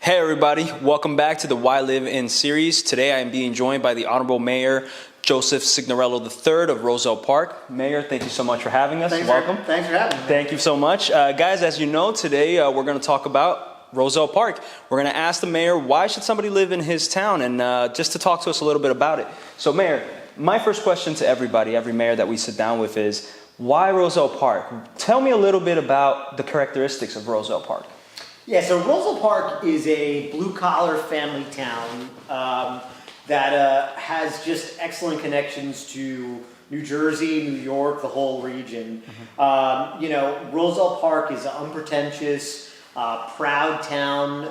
Hey everybody, welcome back to the Why Live In series. Today I am being joined by the Honorable Mayor Joseph Signorello III of Roselle Park. Mayor, thank you so much for having us. Welcome. Thanks for having me. Thank you so much. Guys, as you know, today we're going to talk about Roselle Park. We're going to ask the mayor, why should somebody live in his town? And just to talk to us a little bit about it. So Mayor, my first question to everybody, every mayor that we sit down with is, why Roselle Park? Tell me a little bit about the characteristics of Roselle Park. Yeah, so Roselle Park is a blue-collar family town that has just excellent connections to New Jersey, New York, the whole region. Roselle Park is an unpretentious, proud town.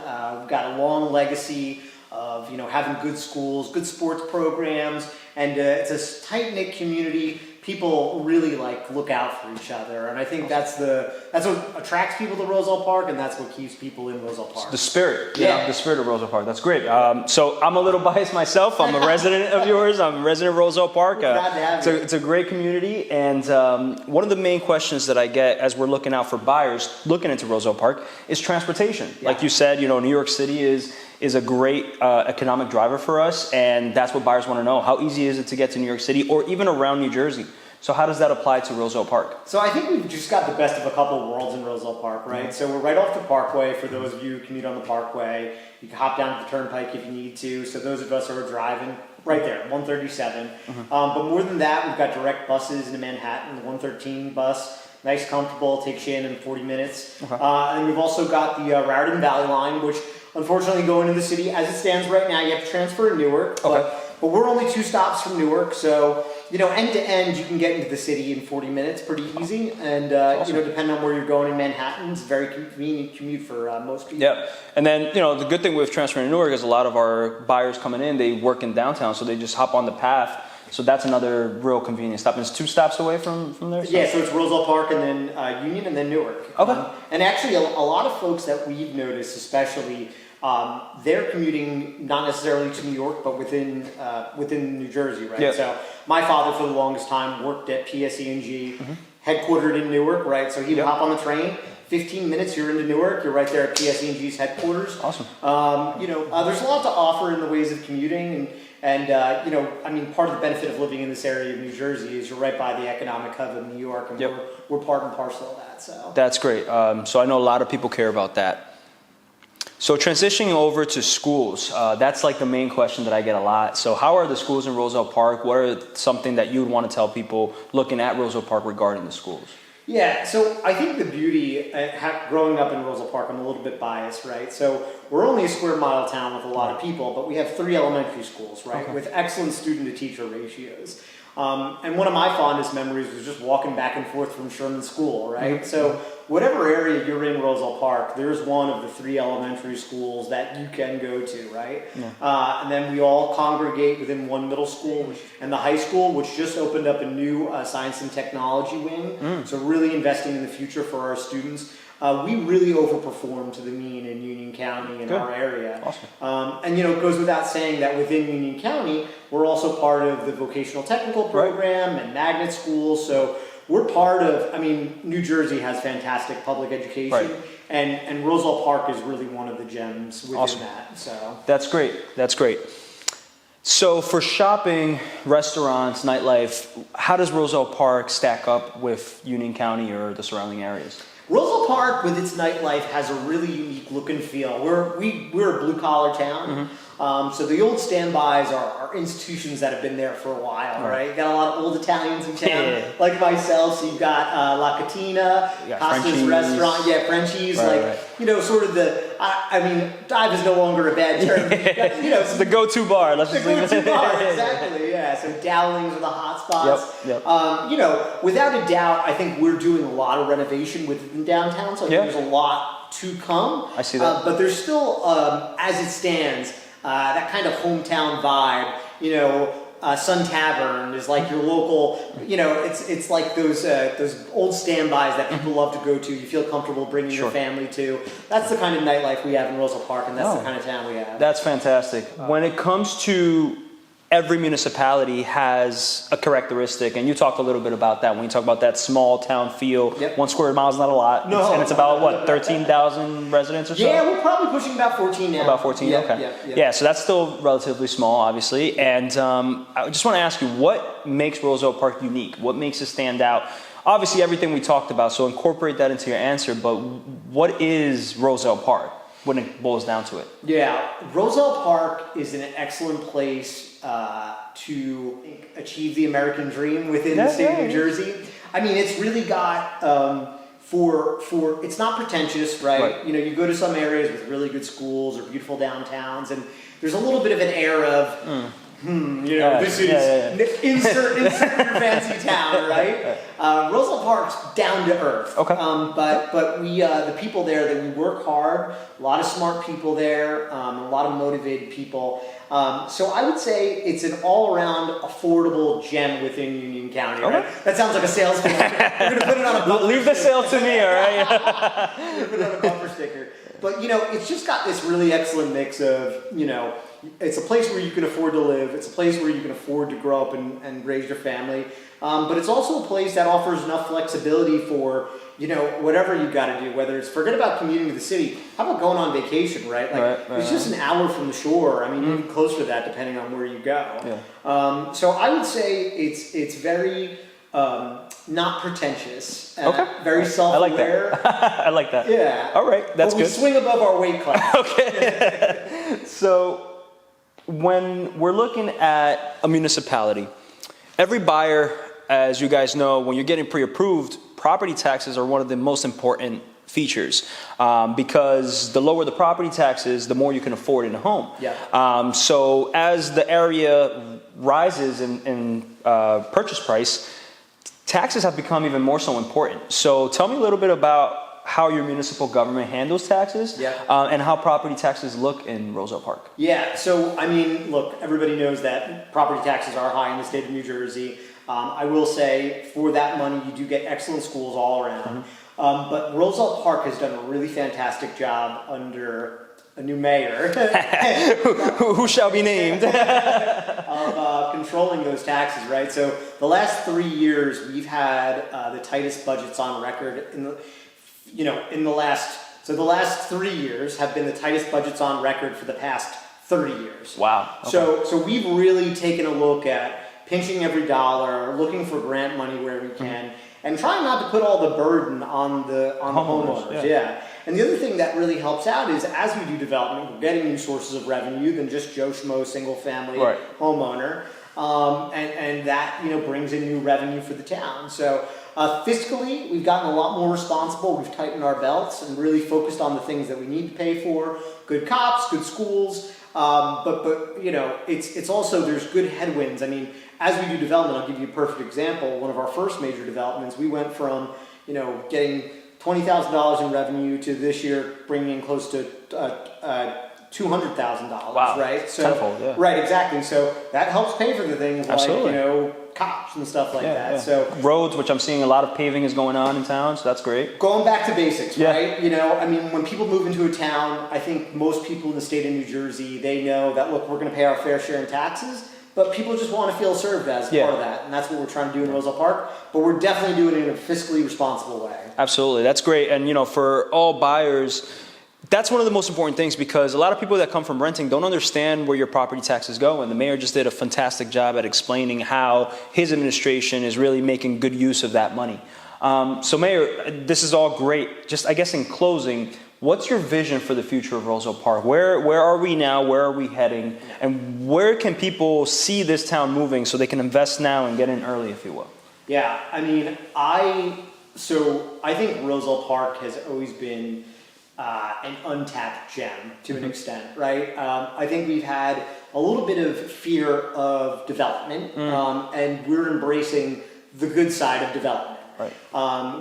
We've got a long legacy of having good schools, good sports programs, and it's a tight-knit community. People really look out for each other, and I think that's what attracts people to Roselle Park, and that's what keeps people in Roselle Park. The spirit, the spirit of Roselle Park. That's great. So I'm a little biased myself. I'm a resident of yours. I'm a resident of Roselle Park. It's a great community, and one of the main questions that I get as we're looking out for buyers looking into Roselle Park is transportation. Yeah. Like you said, New York City is a great economic driver for us, and that's what buyers want to know. How easy is it to get to New York City or even around New Jersey? So how does that apply to Roselle Park? So I think we've just got the best of a couple of worlds in Roselle Park, right? Mm-hmm. So we're right off the Parkway. For those of you who commute on the Parkway, you can hop down to the Turnpike if you need to. So those of us who are driving, right there, 137. Mm-hmm. But more than that, we've got direct buses into Manhattan, the 113 bus. Nice, comfortable, takes you in 40 minutes. Okay. And we've also got the Raritan Valley line, which unfortunately going into the city, as it stands right now, you have to transfer to Newark. Okay. But we're only 2 stops from Newark, so end to end, you can get into the city in 40 minutes, pretty easy. And awesome. Depending on where you're going in Manhattan, it's a very convenient commute for most people. Yeah, and then the good thing with transferring to Newark is a lot of our buyers coming in, they work in downtown, so they just hop on the path. So that's another real convenient stop. And it's 2 stops away from there? So? Yeah, so it's Roselle Park and then Union and then Newark. Okay. And actually, a lot of folks that we've noticed, especially, they're commuting not necessarily to New York, but within New Jersey, right? Yep. So my father, for the longest time, worked at PSE&G, headquartered in Newark, right? So he would hop on the train. 15 minutes, you're into Newark. You're right there at PSE&G's headquarters. Awesome. There's a lot to offer in the ways of commuting, and part of the benefit of living in this area of New Jersey is you're right by the economic hub of New York, and we're part and parcel of that. So that's great. So I know a lot of people care about that. So transitioning over to schools, that's like the main question that I get a lot. So how are the schools in Roselle Park? What are something that you would want to tell people looking at Roselle Park regarding the schools? Yeah, so I think the beauty, growing up in Roselle Park, I'm a little bit biased, right? So we're only a square mile town with a lot of people, but we have 3 elementary schools, right? Okay. With excellent student to teacher ratios. And one of my fondest memories was just walking back and forth from Sherman School, right? Mm-hmm. So whatever area you're in Roselle Park, there's one of the 3 elementary schools that you can go to, right? Yeah. And then we all congregate within one middle school and the high school, which just opened up a new science and technology wing. So really investing in the future for our students. We really overperform to the mean in Union County in our area. Awesome. And it goes without saying that within Union County, we're also part of the vocational technical program and magnet schools. So we're part of, New Jersey has fantastic public education, and Roselle Park is really one of the gems within that. So that's great. That's great. So for shopping, restaurants, nightlife, how does Roselle Park stack up with Union County or the surrounding areas? Roselle Park, with its nightlife, has a really unique look and feel. We're a blue-collar town, so the old standbys are institutions that have been there for a while, right? You got a lot of old Italians in town, like myself. So you've got La Catina, Costa's Restaurant, Frenchies, sort of the. Dive is no longer a bad term. It's the go-to bar. Let's just leave it. The go-to bar, exactly. Yeah. So Dowlings are the hot spots. Yep. Without a doubt, I think we're doing a lot of renovation within downtown. So I think there's a lot to come. I see that. But there's still, as it stands, that kind of hometown vibe. Sun Tavern is like your local, it's like those old standbys that people love to go to. You feel comfortable bringing your family to. That's the kind of nightlife we have in Roselle Park, and that's the kind of town we have. That's fantastic. When it comes to every municipality has a characteristic, and you talked a little bit about that when you talk about that small town feel. Yep. 1 square mile is not a lot. No. And it's about, what, 13,000 residents or so? Yeah, we're probably pushing about 14 now. About 14, yeah, okay. Yeah, so that's still relatively small, obviously. And I just want to ask you, what makes Roselle Park unique? What makes it stand out? Obviously, everything we talked about, so incorporate that into your answer, but what is Roselle Park when it boils down to it? Yeah, Roselle Park is an excellent place to achieve the American dream within the state of New Jersey. I mean, it's really got it's not pretentious, right? You know, you go to some areas with really good schools or beautiful downtowns, and there's a little bit of an air of this is insert your fancy town, right? Roselle Park's down to earth. Okay. But we the people there, that we work hard. A lot of smart people there. A lot of motivated people. So I would say it's an all-around affordable gem within Union County. Right? That sounds like a sales pitch. We're gonna put it on a bumper Leave the sale to me, all right? We're gonna put it on a bumper sticker. But you know, it's just got this really excellent mix of, you know, it's a place where you can afford to live. It's a place where you can afford to grow up and raise your family. But it's also a place that offers enough flexibility for, you know, whatever you got to do. Whether it's, forget about commuting to the city. How about going on vacation, right? Like it's just an hour from the shore. I mean, even closer to that, depending on where you go. Yeah. So I would say it's very not pretentious. Very self-aware. I like that. Yeah. All right, that's good. We swing above our weight class. Okay. So when we're looking at a municipality, every buyer, as you guys know, when you're getting pre-approved, property taxes are one of the most important features because the lower the property taxes, the more you can afford in a home. Yeah. So as the area rises in purchase price, taxes have become even more so important. So tell me a little bit about how your municipal government handles taxes and how property taxes look in Roselle Park. Yeah, so I mean, look, everybody knows that property taxes are high in the state of New Jersey. I will say, for that money, you do get excellent schools all around. But Roselle Park has done a really fantastic job under a new mayor who shall be named of controlling those taxes, right? So the last 3 years, we've had the tightest budgets on record the last 3 years have been the tightest budgets on record for the past 30 years. Wow. Okay. So we've really taken a look at pinching every dollar, looking for grant money where we can, and trying not to put all the burden on the homeowners. Yeah. And the other thing that really helps out is, as we do development, we're getting new sources of revenue than just Joe Schmo single family homeowner. And that, you know, brings in new revenue for the town. So fiscally, we've gotten a lot more responsible. We've tightened our belts and really focused on the things that we need to pay for: good cops, good schools. But you know, it's also, there's good headwinds. I mean, as we do development, I'll give you a perfect example. One of our first major developments, we went from, you know, getting $20,000 in revenue to this year bringing in close to $200,000. Wow. Right? So, tenfold, yeah. Right, exactly. So that helps pay for the things like, you know, cops and stuff like that. Yeah. So roads, which I'm seeing a lot of paving is going on in town, so that's great. Going back to basics, right? You know, I mean, when people move into a town, I think most people in the state of New Jersey, they know that, look, we're going to pay our fair share in taxes, but people just want to feel served as part of that, and that's what we're trying to do in Roselle Park. But we're definitely doing it in a fiscally responsible way. Absolutely, that's great. And you know, for all buyers, that's one of the most important things, because a lot of people that come from renting don't understand where your property taxes go, and the mayor just did a fantastic job at explaining how his administration is really making good use of that money. So Mayor, this is all great. Just, I guess, in closing, what's your vision for the future of Roselle Park? Where are we now? Where are we heading? And where can people see this town moving so they can invest now and get in early, if you will? Yeah, I mean, I think Roselle Park has always been an untapped gem to an extent, right? I think we've had a little bit of fear of development, and we're embracing the good side of development. Right.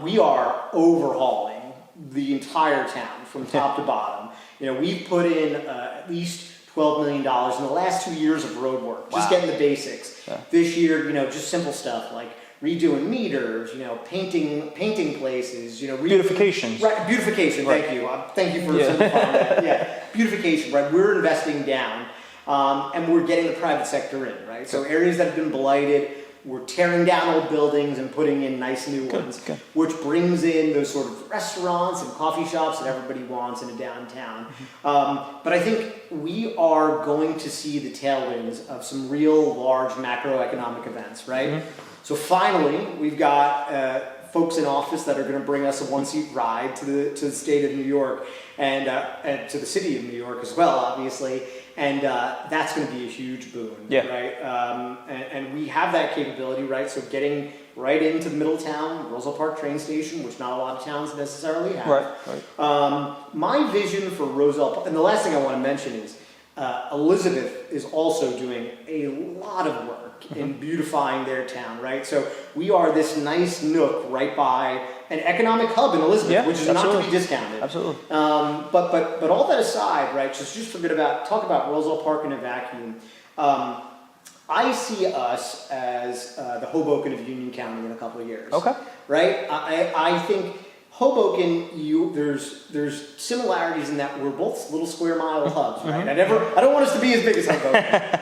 We are overhauling the entire town from top to bottom. You know, we've put in at least $12 million in the last 2 years of road work, just getting the basics. Yeah. This year, you know, just simple stuff like redoing meters, you know, painting places, you know, beautification. Right, beautification. Right. Thank you for simplifying that. Yeah, beautification. Right, we're investing down. and we're getting the private sector in, right? So areas that have been blighted, we're tearing down old buildings and putting in nice new ones, which brings in those sort of restaurants and coffee shops that everybody wants in a downtown. But I think we are going to see the tailwinds of some real large macroeconomic events, right? So finally, we've got folks in office that are going to bring us a one-seat ride to the state of New York and to the city of New York as well, obviously. And that's going to be a huge boon, right? And we have that capability, right? So getting right into Middletown, Roselle Park train station, which not a lot of towns necessarily have. Right. My vision for Roselle Park, and the last thing I want to mention is Elizabeth is also doing a lot of work in beautifying their town, right? So we are this nice nook right by an economic hub in Elizabeth, which is not to be discounted. Absolutely. But all that aside, right? Just talk about Roselle Park in a vacuum. I see us as the Hoboken of Union County in a couple of years. Okay. Right? I think Hoboken, there's similarities in that we're both little square mile hubs, right? I don't want us to be as big as Hoboken,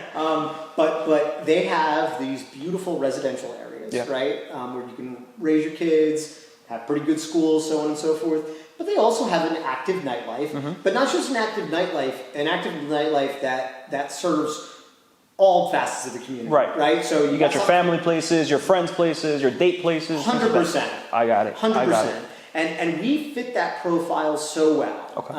but they have these beautiful residential areas, right? Where you can raise your kids, have pretty good schools, so on and so forth. But they also have an active nightlife, but not just an active nightlife that serves all facets of the community, right? So you got your family places, your friends places, your date places. 100%. I got it. 100%. And we fit that profile so well. Okay.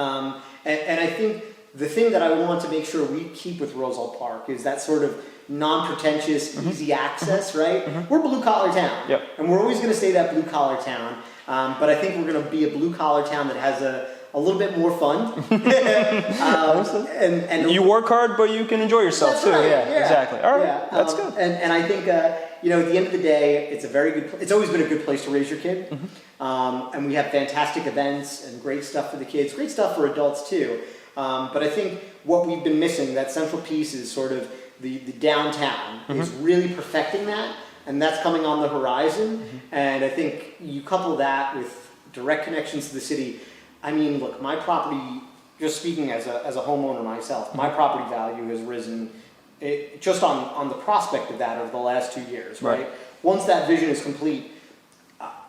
And I think the thing that I want to make sure we keep with Roselle Park is that sort of non-pretentious, easy access, right? We're a blue-collar town. And we're always going to stay that blue-collar town. But I think we're going to be a blue-collar town that has a little bit more fun. and you work hard, but you can enjoy yourself too. Right. Yeah, exactly. All right, that's good. And I think at the end of the day, it's a very good. It's always been a good place to raise your kid. And we have fantastic events and great stuff for the kids, great stuff for adults too. But I think what we've been missing, that central piece, is sort of the downtown is really perfecting that, and that's coming on the horizon. And I think you couple that with direct connections to the city. I mean, look, my property, just speaking as a homeowner myself, my property value has risen just on the prospect of that over the last 2 years, right? Once that vision is complete,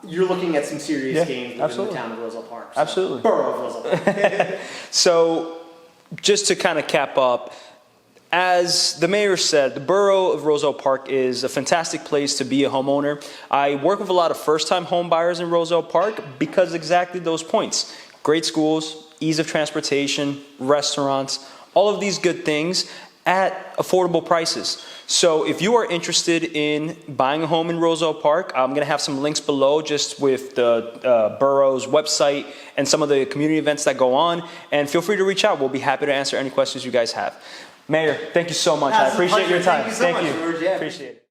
you're looking at some serious gains within the town of Roselle Park. So. Absolutely. Borough of Roselle Park. So, just to kind of cap up, as the mayor said, the Borough of Roselle Park is a fantastic place to be a homeowner. I work with a lot of first-time home buyers in Roselle Park because exactly those points. Great schools, ease of transportation, restaurants, all of these good things at affordable prices. So if you are interested in buying a home in Roselle Park, I'm going to have some links below just with the borough's website and some of the community events that go on. And feel free to reach out. We'll be happy to answer any questions you guys have. Mayor, thank you so much. I appreciate your time. Thank you so much, George. Yeah. Appreciate it.